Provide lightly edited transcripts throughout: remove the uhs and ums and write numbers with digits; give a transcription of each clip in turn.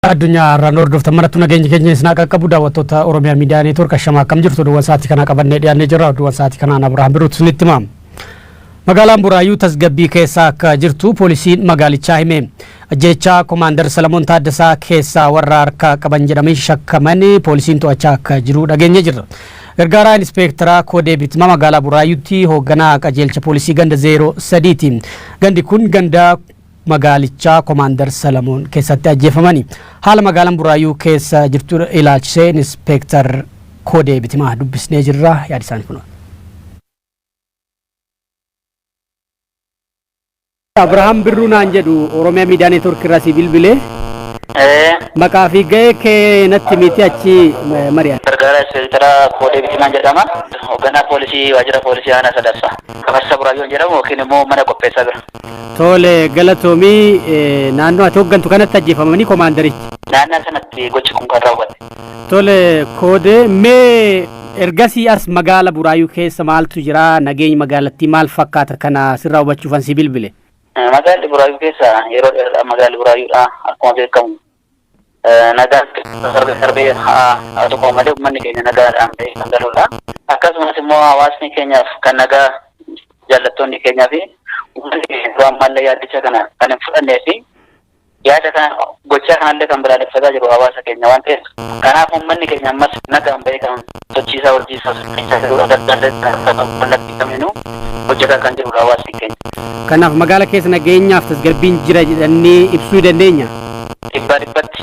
Addunyaa irraa hordoftan marattuu nageenya keenya isin qaqqabu daawwattoota Oromiyaa Miidiyaa Neetwoork akkam akkam jirtu duwwaa sa'aatii kana qabannee dhiyaannee jirra. Duwwaa sa'aatii kanaan Abrahaam Biruutu isinitti hima. Magaalaan Buraayyuu tasgabbii keessa akka jirtu poolisiin magaalichaa hime. Ajjeechaa Komaander Salamoon Taaddasaa keessaa warra harka qaban jedhamee shakkaman poolisiin to'achaa akka jiru dhageenye jirra. Gargaaraan Inspektara Koodee Bitima magaalaa Buraayyuutti hoogganaa qajeelcha poolisii ganda 03ti. Gandi kun ganda magaalichaa Komaander Salamoon keessatti ajjeefamani. Haala magaalaan Buraayyuu keessa jirtu ilaalchisee Inspektar Koodee Bitimaa dubbisnee jirra. Yaada isaanii kun. Abrahaam Birruunaan jedhu Oromiyaa Miidiyaa Neetwoork irraa si bilbilee. Maqaa fi gahee kee natti miti achi mari'an. Gargaara Inspektara Koodee Bitimaa jedhama. Hoogganaa poolisii waajjira poolisii aanaa Sadaffaa. Kafarsa Buraayyuu jedhamu yookiin immoo mana qopheessaa bira. Tole galatoomii naannoo ati hooggantu kanatti ajjeefamanii komaandarichi. Naannoo sanatti gochi kun kan raawwate. Tole Koodee mee ergasii as magaala Buraayyuu keessa maaltu jira? Nageenyi magaalattii maal fakkaata kana sirraa hubachuufan si bilbile? Magaalli Buraayyuu keessa yeroo dheeraa magaalli Buraayyuudha akkuma beekamu. Nagaan darbee haa tokko malee uummanni keenya nagaadhaan kan galudha. Akkasumas immoo hawaasni keenyaaf kan nagaa jaallattoonni keenyaa fi uummanni keenya duraan mallee yaadicha kana kan hin fudhannee fi yaada kana gochaa kanallee kan balaaleffataa jiru hawaasa keenya waan ta'eef kanaaf uummanni keenya ammas nagaan bahee kan sochiisaa hojiisaa kallattiifameenuu hojjetaa kan jirudha hawaasni keenya. Kanaaf magaala keessa nageenyaaf tasgabbiin jira jedhanii ibsuu dandeenya. Dhibbaa dhibbatti.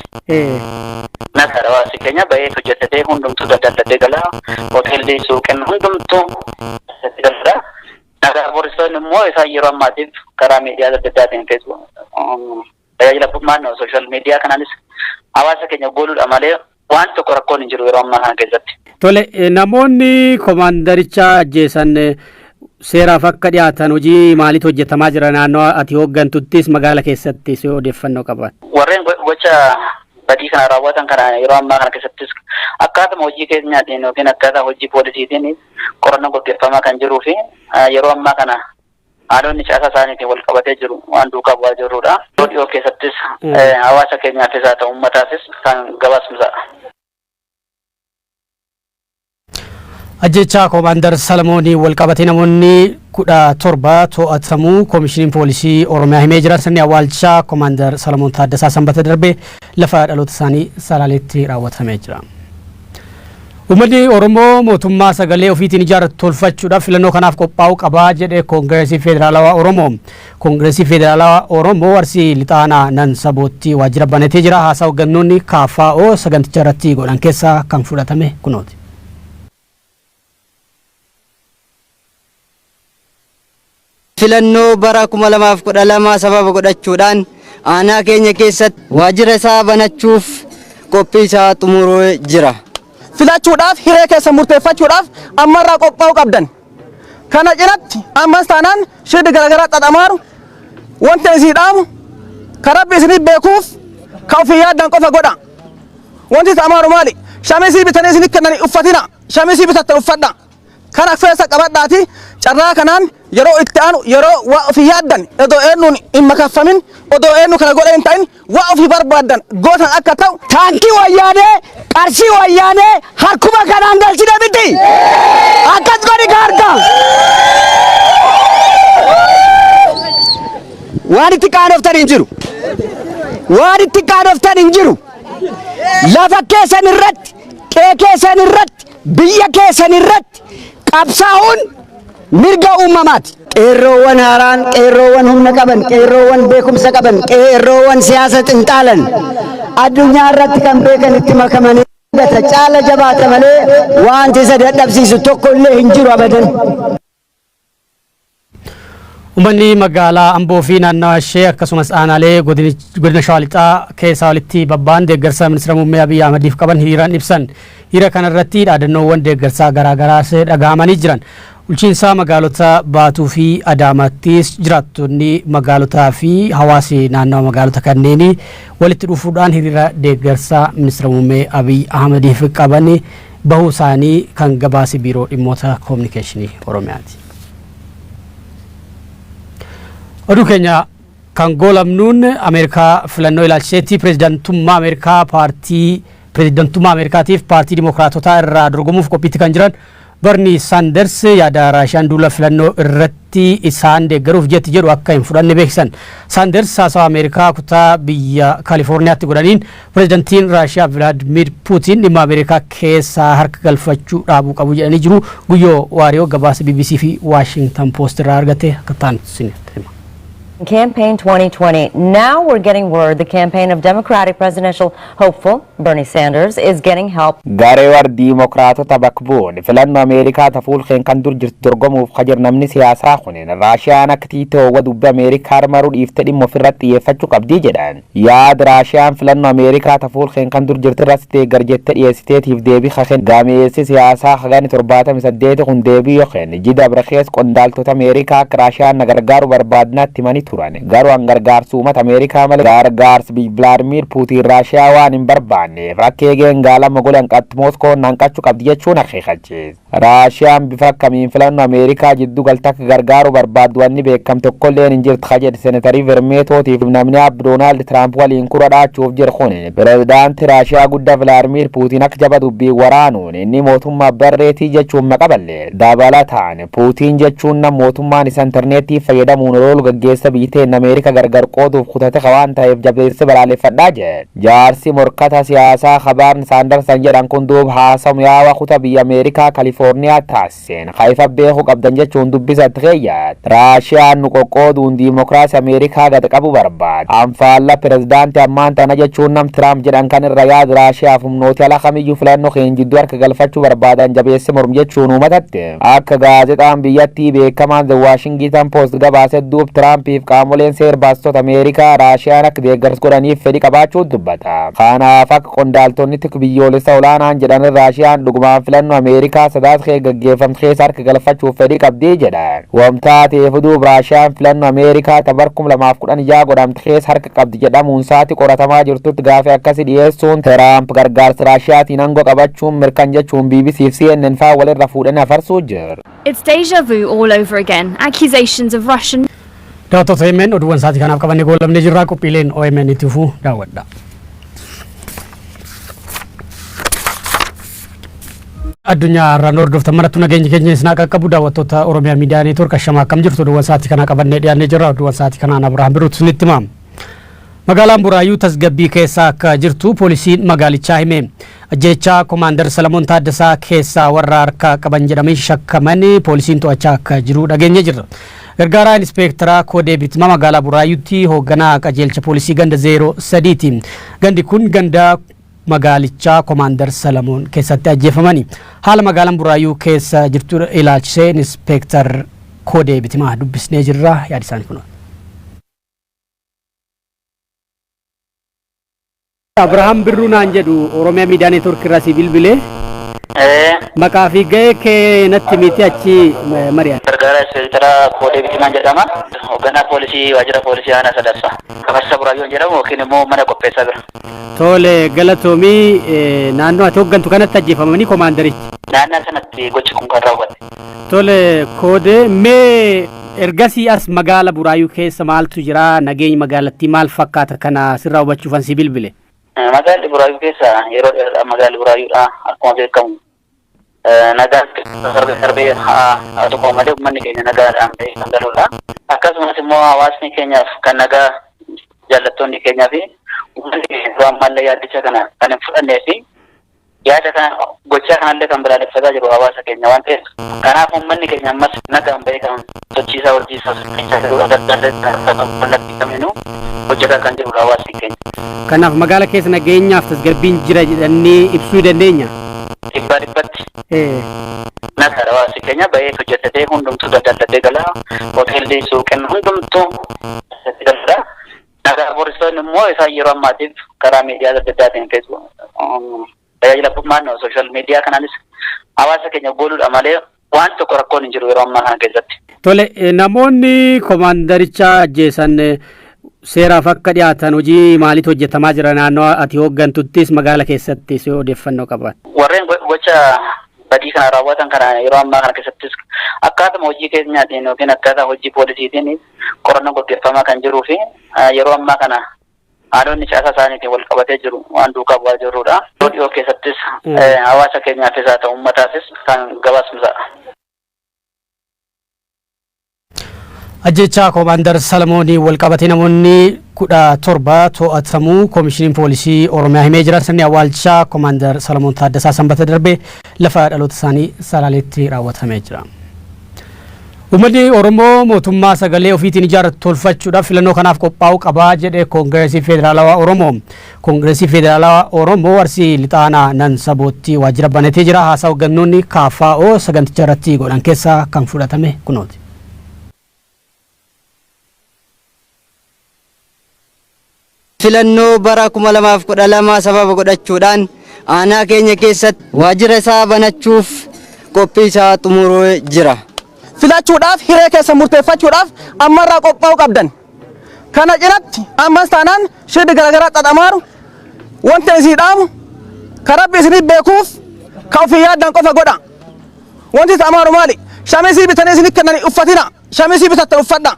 Nagaadha hawaasni keenya bahee hojjetatee hundumtuu daldallatee galaa hoteelli suuqin hundumtuu galaa. Nagaa booristoonni immoo isaan yeroo ammaatiif karaa miidiyaa adda addaatiin tajaajila maannoo sooshaal miidiyaa kanaanis hawaasa keenya gooluudha malee waan tokko rakkoon hin jiru yeroo ammaa kana keessatti. Tole namoonni komaandaricha ajjeesan seeraaf akka dhiyaatan hojii maaliitu hojjetamaa jira naannoo ati hooggantuttis magaala keessatti si odeeffannoo qaban? Warreen gocha badii kana raawwatan kana yeroo ammaa kana keessattis akkaatuma hojii keenyaatiin yookiin akkaataa hojii poolisiitiin qorannoo gaggeeffamaa kan jiruu fi yeroo ammaa kana haalonni caasaa isaaniitiin wal qabatee jiru waan duukaa bu'aa jirudha. Dhiyoo keessattis hawaasa keenyaafis haa ta'u uummataafis kan gabaasnuudha. Ajjeechaa Komaander Salamoonii wal qabatee namoonni 17 to'atamuu koomishiniin poolisii Oromiyaa himee jira. Sirni awwaalchaa Komaander Salamoon Taaddasaa sanbata darbee lafa dhaloota isaanii Salaaleetti raawwatamee jira. Uummanni Oromoo mootummaa sagalee ofiitiin ijaarratu tolfachuudhaaf filannoo kanaaf qophaa'uu qabaa jedhe Koongireesii Federaalawaa Oromoo. Koongireesii Federaalawaa Oromoo Arsii Lixaanaa nan sabootti waajjira banatee jira. Haasaa hooggantoonni KFO saganticha irratti godhan keessaa kan fudhatame kunooti. Filannoo bara 2012 sababa godhachuudhaan aanaa keenya keessatti waajjira isaa banachuuf qophii isaa xumuree jira. Filachuudhaaf hiree keessa murteeffachuudhaaf ammarraa qophaa'uu qabdan. Kana cinatti ammas taanaan shirri garaagaraa xaxamaaru wanti isin dhaamu karabbi isinii beekuuf ka ofii yaaddan qofa godha. Wanti xaxamaaru maali? Shamisii bitanii isinii kennanii uffatina. Shamisii bitatte uffadha. Kana keessa qabadhaati carraa kanaan yeroo itti aanu yeroo waa ofii yaaddan odoo eenyuun hin makaffamin odoo eenyu kana godhe hin ta'in waa ofii barbaaddan gootan akka ta'u taankii wayyaanee qarshii wayyaanee harkuma kanaan galchine miti akkas godhi kaarta waan itti qaanoftan hin jiru waan itti qaanoftan hin jiru lafa keessan irratti qe'ee keessan irratti biyya keessan irratti qabsaa'uun mirga uumamaati. Qeerroowwan haaraan, qeerroowwan humna qaban, qeerroowwan beekumsa qaban, qeerroowwan siyaasa xinxaalan addunyaa irratti kan beekan itti makamanii caala jabaata malee wanti isa dadhabsiisu tokko illee hin jiru abadan. Uummanni magaalaa Amboo fi naannawaa ishee akkasumas aanaalee godina Shawaa Lixaa keessaa walitti babba'an deeggarsa ministeera muummee Abiy Ahmediif qaban hiriiraan ibsan. Hiriira kanarratti dhaadannoowwan deeggarsaa garaagaraas dhaga'amanii jiran. Bulchiinsa magaalota Baatuu fi Adaamaattis jiraattonni magaalotaa fi hawaasi naannawa magaalota kanneenii walitti dhufuudhaan hiriira deeggarsaa ministeera muummee Abiy Ahmediif qaban bahuu isaanii kan gabaase biiroo dhimmoota koominikeeshinii Oromiyaati. Oduu keenya kan golamnuun Ameerikaa filannoo ilaalchiseetti pirezidaantummaa Ameerikaa Ameerikaatiif paartii Dimookiraatotaa irraa dorgomuuf qophiitti kan jiran Bernie Sanders yaada Raashiyaan duula filannoo irratti isaan deeggaruuf jetti jedhu akka hin fudhanne beeksisan. Sanders haasawa Ameerikaa kutaa biyya Kaalifoorniyaatti godhaniin pirezidaantiin Raashiyaa Vladimir Putin dhimma Ameerikaa keessaa harka galfachuu dhaabuu qabu jedhanii jiru. Guyyoo Waariyoo gabaasa BBC fi Washington Post irraa argate akka ta'an sinima. Campaign 2020. Now we're getting word the campaign of Democratic presidential hopeful Bernie Sanders is getting help. Gareewar Diimokiraatota bakbuun filannoo Ameerikaa tafuulkeen kan dur jirtu dorgomuuf hajir namni siyaasaa kunin Raashiyaan akka tiitoo dubbii Ameerikaa maruu dhiiftee dhimma ofirratti xiyyeeffachuu qabdii jedhan. Yaad Raashiyaan filannoo Ameerikaa tafuulkeen kan dur jirtu irratti deeggar jettee dhiyeessiteetiif deebii kakeen gameessi siyaasaa hagani 78 kun deebii yookiin jida birkees qondaaltota Ameerikaa akka Raashiyaan nagargaaru barbaadnaatti mani turan garuu gargaarsa uummata Ameerikaa malee gargaarsa Vladimir Putin Raashiyaa waan hin barbaanneef rakkeegeen gaalama golan qatti Moskoo nanqachuu qabdi jechuun akeekachiise. Raashiyaan bifa akkamiin filannoo Ameerikaa jiddu galta gargaaru barbaaddu wanni beekam tokkolleen hin jirtu kajedhe Senaatarii Vermeetootiif namni Doonaald Tiraamp waliin kura dhaachuuf jiru kun pirezidaantii Raashiyaa guddaa Vladimir Putin akka jaba dubbii waraanuun inni mootummaa barreetii jechuun maqaballee dabalataan Putin jechuun nama mootummaan isa intarneetii fayyadamuun loolu gaggeessa biiteen Ameerikaa gargar qooduuf kutate waan ta'eef jabeesse balaaleffadhaa jedhe. Jaarsi morkata siyaasaa Bernie Sanders jedhan kun duuba haasawu yaawaa kutaa biyya Ameerikaa Kaalifoorniyaa taasiseen haifa beeku qabdan jechuun dubbisatti keeyyaat. Raashiyaan nu qoqqooduun diimokiraasii Ameerikaa gad qabu barbaada. Anfaalla pirezidaantii ammaan tana jechuun nam Tiraamp jedhan kan irra yaad Raashiyaaf humnooti ala kamiyyuu filannoo keenya jidduu harka galfachuu barbaadan jabeesse mormu jechuun uummatatti. Akka gaazexaan biyyattii beekamaan The Washington Post gabaase duub Tiraampiif qaamoleen seer baastota Ameerikaa Raashiyaan akka deeggarsa godhaniif fedhii qabaachuu dubbata. Kanaaf akka qondaaltonni biyyoolessa olaanaan jedhan Raashiyaan dhugumaan filannoo Ameerikaa sadaasa gaggeeffamte keessa harka galfachuuf fedhii qabdii jedhan. Wamtaateef duuba Raashiyaan filannoo Ameerikaa bara 2016 godhamte keessa harka qabdi jedhamuun saati qoratamaa jirtutti gaafii akkasii dhiyeessuun Tiraamp gargaarsa Raashiyaatiin aangoo qabachuun mirkan jechuun BBC fi CNN faa walirra fuudhanii afarsuu jiru. It's deja vu all over again. Accusations of Russian. Daawwattoota OMN oduuwwan sa'aatii kanaaf qabannee goolabnee jirra. Qophiileen OMN itti fufuu daawwadha. Addunyaa irraan hordoftan marattuu nageenya keenya isinaa qaqqabu daawwattoota Oromiyaa Miidiyaa Neetwoork ashamaa akkam jirtu oduuwwan sa'aatii kanaa qabannee dhiyaannee jirra. Oduuwwan sa'aatii kanaan Abiraam Biruutu isinitti hima. Magaalaan Buraayyuu tasgabbii keessa akka jirtu poolisiin magaalichaa hime. Ajjeechaa Komaander Salamoon Taaddasaa keessaa warra harka qaban jedhamanii shakkaman poolisiin to'achaa akka jiru dhageenye jirra. Gargaaraa Inspektara Koodee Bitima magaalaa Buraayyuutti hoogganaa qajeelcha poolisii ganda 03ti. Gandi kun ganda magaalichaa Komaander Salamoon keessatti ajjeefamani. Haala magaalaan Buraayyuu keessa jirtu ilaalchisee Inspektar Koodee Bitima dubbisnee jirra. Yaadi isaanii kun. Abrahaam Birruunaan jedhu Oromiyaa Miidiyaa Neetwoork irraa si bilbilee. Maqaa fi gahee kee natti miti achi mari'an. Gargaaraa Inspektara Koodee Bitimaa jedhama. Hoogganaa poolisii waajjira poolisii aanaa Sadaffaa. Gabaasa Buraayyuun jedhamu yookiin immoo mana qopheessaa bira. Tole galatoomii naannoo ati hooggantu kanatti ajjeefamanii komaandarichi. Naannoo sanatti gochi kun kan raawwate. Tole Koodee mee ergasii as magaala Buraayyuu keessa maaltu jira? Nageenyi magaalattii maal fakkaata kana sirraa hubachuufan si bilbile? Magaalli Buraayyuu keessa yeroo dheeraa magaalli Buraayyuudha akkuma beekamu. Nagaan darbee haa tokko malee uummanni keenya nagaadhaan kan galudha. Akkasumas immoo hawaasni keenyaaf kan nagaa jaallattoonni keenyaa fi uummanni keenya ammallee yaadicha kana kan hin fudhannee fi yaada kana gochaa kanallee kan balaaleffataa jiru hawaasa keenya waan ta'eef kanaaf uummanni keenya ammas nagaan bahee kan sochiisaa hojiisaa kamiinuu hojjetaa kan jirudha hawaasni keenya. Kanaaf magaala keessa nageenyaaf tasgabbiin jira jedhanii ibsuu dandeenya. Dhibbatti. Nagaadha hawaasni keenya bahee hojjetatee hundumtuu daldallatee galaa hoteelli suuqin hundumtuu daldala. Nagaa booristoonni immoo isaan yeroo ammaatiif karaa miidiyaa adda addaatiin tajaajila maannoo sooshaal miidiyaa kanaanis hawaasa keenya gooluudha malee waan tokko rakkoon hin jiru yeroo ammaa kana keessatti. Tole namoonni komaandaricha ajjeesan seeraaf akka dhiyaatan hojii maaliitu hojjetamaa jira naannoo ati hooggantuttis magaala keessatti si odeeffannoo qaban? Warreen gocha badii kana raawwatan kana yeroo ammaa kana keessattis akkaataa hojii keenyaatiin yookiin akkaataa hojii poolisiitiin qorannoo gaggeeffamaa kan jiruu fi yeroo ammaa kana haadhonni caasaa isaaniitiin wal qabatee jiru waan duukaa bu'aa jirrudha. Dhiyoo keessattis hawaasa keenyaafis haa ta'u uummataafis kan gabaasnuudha. Ajjecha Komaander Salamoonii wal qabatee namoonni 17 to'atamuu Koomishiniin Poolisii Oromiyaa himee jira. Sirni awwaalchaa Komaander Salamoon Taaddasaa Sanbata darbee lafa dhaloota isaanii Salaaleetti raawwatamee jira. Uummanni Oromoo mootummaa sagalee ofiitiin ijaarratu tolfachuudhaaf filannoo kanaaf qophaa'uu qaba jedhe Koongireesii Federaalawaa Oromoo. Koongireesii Federaalawaa Oromoo Arsii Lixaanaa nan sabootti waajjira banatee jira. Haasaa hooggantoonni KFO saganticha irratti godhan keessaa kan fudhatame kunooti. filannoo bara 2012 sababa godhachuudhaan aanaa keenya keessatti waajjira isaa banachuuf qophii isaa xumuree jira. Filachuudhaaf hiree keessa murteeffachuudhaaf ammarraa qophaa'uu qabdan. Kana cinatti ammas taanaan shirri garaagaraa xaxamaaru wanti isin dhaamu karabbi isin beekuuf ka ofii yaaddan qofa godha. Wanti xaxamaaru maali? Shamisii bitanii isin kennanii uffatina. Shamisii bitatte uffadha.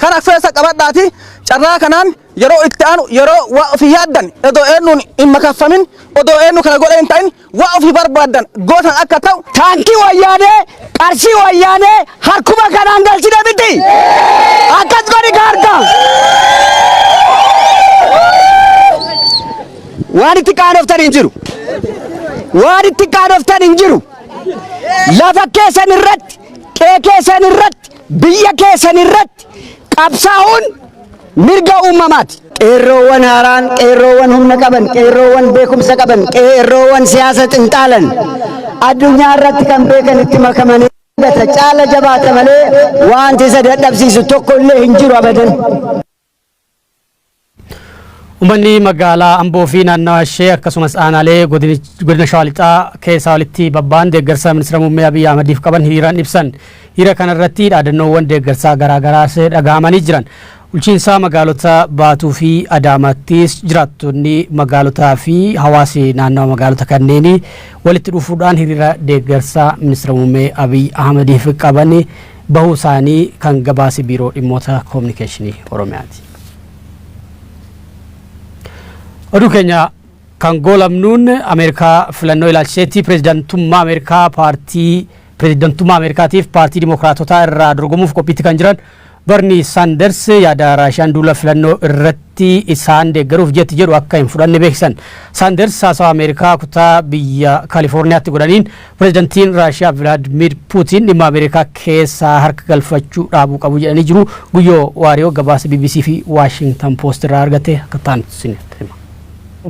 Kana keessa qabadhaati carraa kanaan yeroo itti aanu yeroo waa ofii yaaddan odoo eenyuun hin makaffamin odoo eenyu kana godhe hin ta'in waa ofii barbaaddan gootan akka ta'u taankii wayyaanee qarshii wayyaanee harkuma kanaan galchine miti akkas godhi kaarta waan itti qaanoftan hin jiru waan itti qaanoftan hin jiru lafa keessan irratti qe'ee keessan irratti biyya keessan irratti qabsaa'uun mirga uumamaati. Qeerroowwan haaraan, qeerroowwan humna qaban, qeerroowwan beekumsa qaban, qeerroowwan siyaasa xinxaalan addunyaa irratti kan beekan itti makamanii gata caala jabaata malee wanti isa dadhabsiisu tokko illee hin jiru abadan. Uummanni magaalaa Amboo fi naannawaa ishee akkasumas aanaalee godina Shawaa Lixaa keessaa walitti babba'an deeggarsa ministeera muummee Abiy Ahmediif qaban hiriiraan ibsan. Hiriira kanarratti dhaadannoowwan deeggarsaa garaagaraa dhagahamanii jiran. Bulchiinsa magaalota Baatuu fi Adaamaattis jiraattonni magaalotaa fi hawaasi naannawa magaalota kanneenii walitti dhufuudhaan hiriira deeggarsaa ministeera muummee Abiy Ahmediif qaban bahuu isaanii kan gabaase biiroo dhimmoota koominikeeshinii Oromiyaati. Oduu keenya kan goolamnuun Ameerikaa filannoo ilaalchiseetti pireezidantummaa Ameerikaatiif paartii Dimookiraatotaa irraa dorgomuuf qophiitti kan jiran Bernie Sanders yaada Raashiyaan duula filannoo irratti isaan deeggaruuf jetti jedhu akka hin fudhanne beeksisan. Sanders haasawa Ameerikaa kutaa biyya Kaalifoorniyaatti godhaniin pireezidantiin Raashiyaa Vladimir Putin dhimma Ameerikaa keessaa harka galfachuu dhaabuu qabu jedhanii jiru. Guyyoo Waariyoo gabaasa BBC fi Washington Post irraa argate akka ta'an isinitti hima.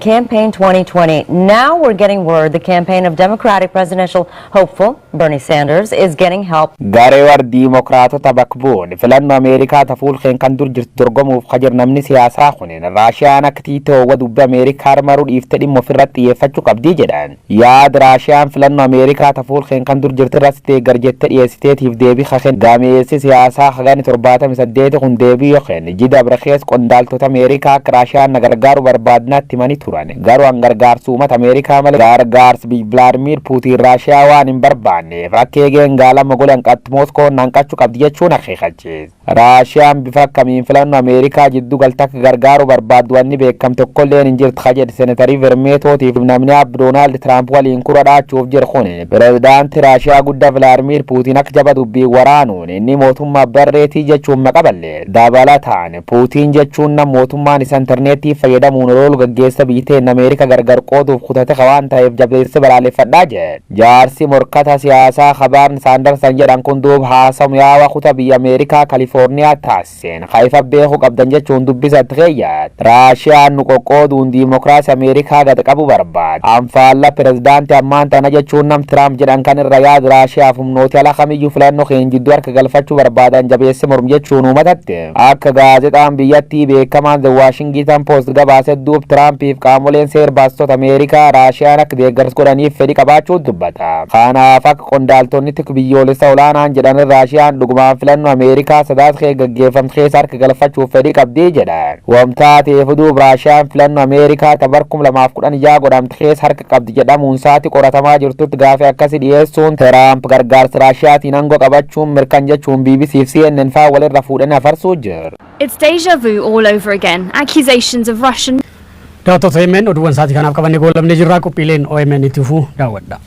Campaign 2020. Now we're getting word the campaign of Democratic presidential hopeful Bernie Sanders is getting help. Gareewar Dimookiraatota bakbuun filannoo Ameerikaa tafuulkeen kan dur jirtu dorgomuuf kajar namni siyaasaa kunin Raashiyaan akka tiitoo dubbi Ameerikaa maruu dhiifte dhimma ofirratti xiyyeeffachuu qabdii jedhan. Yaad Raashiyaan filannoo Ameerikaa tafuulkeen kan dur jirtu irratti deeggar jette dhiyeessiteetiif deebii kakeen gameessi siyaasaa hagani 78 kun deebii yookiin jida birakees qondaaltota Ameerikaa akka Raashiyaan nagargaaru barbaadnaatti mani turan. Garuu gargaarsa uummata Ameerikaa malee gargaarsa Vladimir Putin Raashiyaa waan hin barbaanneef rakkeegeen gaalama golan qatti Moskoo nanqachuu qabdi jechuun akeekachiise. Raashiyaan bifa akkamiin filannoo Ameerikaa jiddu galtakka gargaaru barbaaddu wanni beekamte tokkolleen hin jirtu jedhe Seenatarii Vermeetootiif namni Doonaald Tiraamp waliin kura dhaachuuf jiru kun pireezidaantii Raashiyaa guddaa Vladimir Putin akka jaba dubbii waraanuun inni mootummaa barreetii jechuun maqaballee dabalataan Putin jechuun nama mootummaan isa intarneetii fayyadamuun roolu gaggeessa biiteen Ameerikaa gargar qooduuf kutate waan ta'eef jabeessa balaaleffadhaa jedhe. Jaarsi morkata siyaasaa Bernie Sanders jedhan kun duuba haasawu yaawaa kutaa biyya Ameerikaa Kaalifoorniyaa taasiseen kaifa beekuu qabdan jechuun dubbisatti keeyyaat. Raashiyaan nu qoqqooduun diimokiraasii Ameerikaa gad qabu barbaada. Anfaalla pireezidaantii ammaan tana jechuun nam Tiraamp jedhan kan irra yaadu Raashiyaaf humnooti ala kamiyyuu filannoo keenya jidduu harka galfachuu barbaadan jabeesse mormu jechuun uummatatte. Akka gaazexaan biyyattii beekamaan The Washington Post gabaase duub Tiraampiif qaamoleen seer baastota Ameerikaa Raashiyaan akka deeggarsa godhaniif fedhii qabaachuu dubbata. Kanaaf akka qondaaltonni tikka biyyoolessa olaanaan jedhan Raashiyaan dhugumaan filannoo Ameerikaa sadaasa gaggeeffamte keessa harka galfachuuf fedhii qabdii jedhan. Wamtaa ta'eef duub Raashiyaan filannoo Ameerikaa tabar 2016 godhamte keessa harka qabdi jedhamuun saati qoratamaa jirtutti gaafii akkasii dhiyeessuun Tiraamp gargaarsa Raashiyaatiin aangoo qabachuun mirkan jechuun BBC fi CNN fa'aa walirra fuudhanii afarsuu jiru. It's deja vu all over again. Accusations of Russian. Daawwattoota OMN oduuwwan sa'aatii kanaaf qabannee goolabnee jirra. Qophiileen OMN itti fufuu daawwadha.